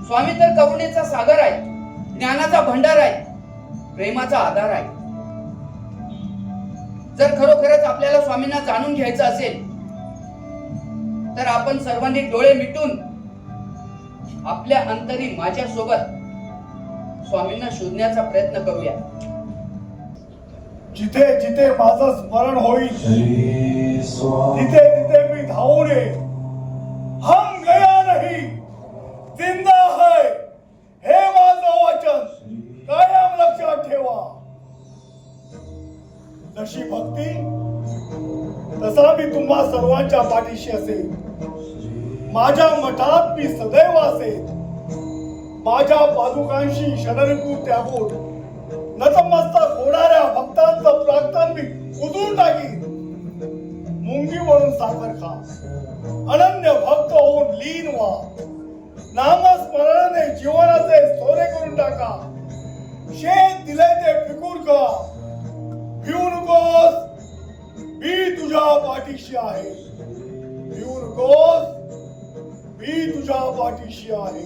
स्वामी तर करुणेचा सागर आहे, ज्ञानाचा भंडार आहे, प्रेमाचा आधार आहे. जर खरोखरच आपल्याला स्वामींना जाणून घ्यायचं असेल तर आपण सर्वांनी डोळे मिटून आपल्या अंतरी माझ्यासोबत स्वामींना शोधण्याचा प्रयत्न करूया. जिथे जिथे माझं स्मरण होईल तिथे तिथे मी धावून ये. हम गया नहीं, जिंदा है, हे माझं वचन कायम लक्षात ठेवा. जशी भक्ती तसा मी तुम्हा सर्वांच्या पाठीशी असेल. माझ्या मठात मी सदैव असेल. माझ्या पादुकांशी शरणकू त्यागून नतमस्तक होणाऱ्या भक्तांचं प्रार्थना मी उधळून टाकीन. मुंगी म्हणून साखर खा, अनन्य भक्त होऊन लीन व्हा. नामस्मरणाने जीवनाचे सोने करून टाका. शेत दिले ते पिकून का. भिवू नकोस, मी तुझ्या पाठीशी आहे. भिवू नकोस, मी तुझ्या पाठीशी आहे.